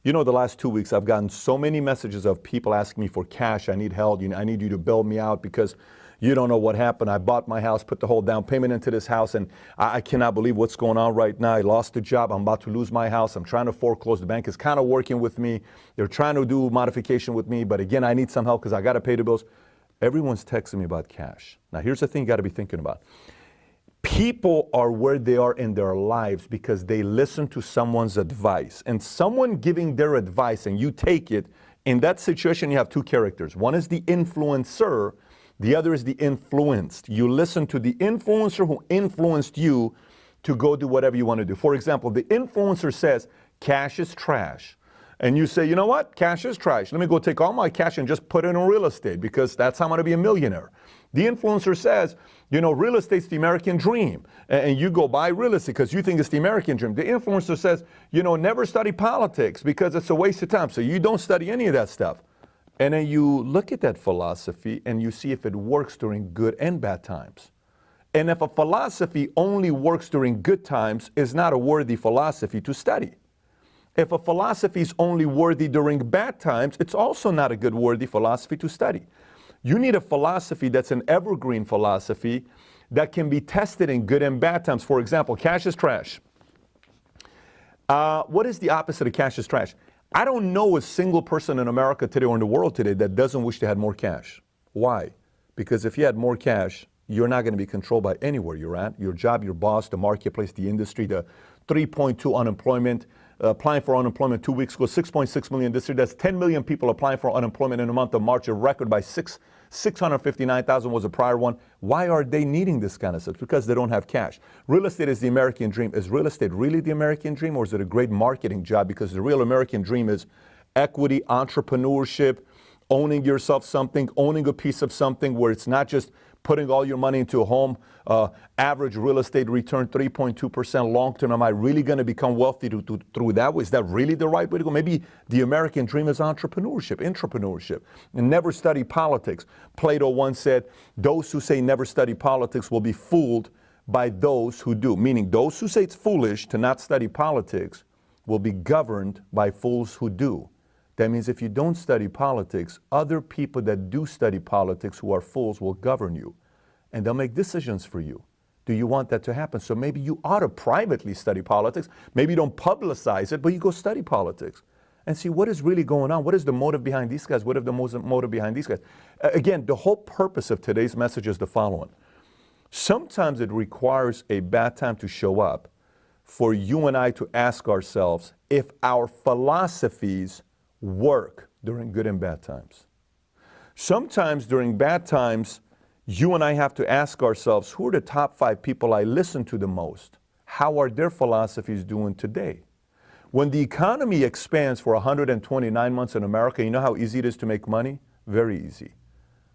You know, the last 2 weeks, I've gotten so many messages of people asking me for cash. I need help. I need you to bail me out because you don't know what happened. I bought my house, put the whole down payment into this house, and I cannot believe what's going on right now. I lost the job. I'm about to lose my house. I'm trying to foreclose. The bank is kind of working with me. They're trying to do modification with me. But again, I need some help because I got to pay the bills. Everyone's texting me about cash. Now, here's the thing you got to be thinking about. People are where they are in their lives because they listen to someone's advice. And someone giving their advice and you take it, in that situation you have two characters. One is the influencer, the other is the influenced. You listen to the influencer who influenced you to go do whatever you want to do. For example, the influencer says, cash is trash. And you say, you know what? Cash is trash. Let me go take all my cash and just put it in real estate because that's how I'm going to be a millionaire. The influencer says, you know, real estate's the American dream. And you go buy real estate because you think it's the American dream. The influencer says, you know, never study politics because it's a waste of time. So you don't study any of that stuff. And then you look at that philosophy and you see if it works during good and bad times. And if a philosophy only works during good times, it's not a worthy philosophy to study. If a philosophy is only worthy during bad times, it's also not a good worthy philosophy to study. You need a philosophy that's an evergreen philosophy that can be tested in good and bad times. For example, cash is trash. What is the opposite of cash is trash? I don't know a single person in America today or in the world today that doesn't wish they had more cash. Why? Because if you had more cash, you're not going to be controlled by anywhere you're at. Your job, your boss, the marketplace, the industry, the 3.2 unemployment. Applying for unemployment 2 weeks ago, 6.6 million this year. That's 10 million people applying for unemployment in the month of March. A record by 659,000 was a prior one. Why are they needing this kind of stuff? Because they don't have cash. Real estate is the American dream. Is real estate really the American dream, or is it a great marketing job? Because the real American dream is equity, entrepreneurship, owning yourself something, owning a piece of something where it's not just putting all your money into a home, average real estate return 3.2% long term. Am I really going to become wealthy through that way? Is that really the right way to go? Maybe the American dream is entrepreneurship, and never study politics. Plato once said, those who say never study politics will be fooled by those who do. Meaning those who say it's foolish to not study politics will be governed by fools who do. That means if you don't study politics, other people that do study politics who are fools will govern you. And they'll make decisions for you. Do you want that to happen? So maybe you ought to privately study politics. Maybe you don't publicize it, but you go study politics and see what is really going on. What is the motive behind these guys? What is the motive behind these guys? Again, the whole purpose of today's message is the following. Sometimes it requires a bad time to show up for you and I to ask ourselves if our philosophies work during good and bad times. Sometimes during bad times, you and I have to ask ourselves, who are the top 5 people I listen to the most? How are their philosophies doing today? When the economy expands for 129 months in America, you know how easy it is to make money? Very easy.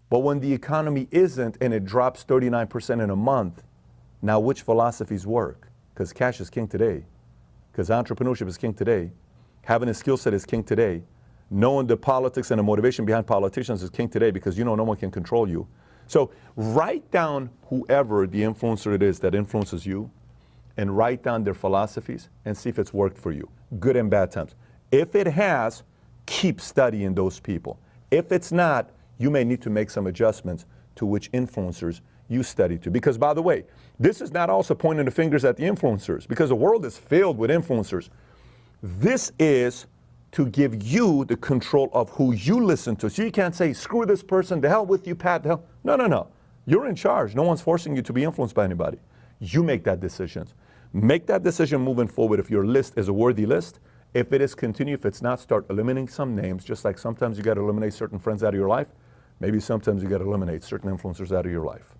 But when the economy isn't and it drops 39% in a month, now which philosophies work? Because cash is king today. Because entrepreneurship is king today. Having a skill set is king today. Knowing the politics and the motivation behind politicians is king today because you know no one can control you. So write down whoever the influencer it is that influences you and write down their philosophies and see if it's worked for you, good and bad times. If it has, keep studying those people. If it's not, you may need to make some adjustments to which influencers you study to. Because by the way, this is not also pointing the fingers at the influencers because the world is filled with influencers. This is to give you the control of who you listen to. So you can't say, screw this person, the hell with you, Pat, the hell. No. You're in charge. No one's forcing you to be influenced by anybody. You make that decision. Make that decision moving forward if your list is a worthy list. If it is, continue. If it's not, start eliminating some names, just like sometimes you got to eliminate certain friends out of your life. Maybe sometimes you got to eliminate certain influencers out of your life.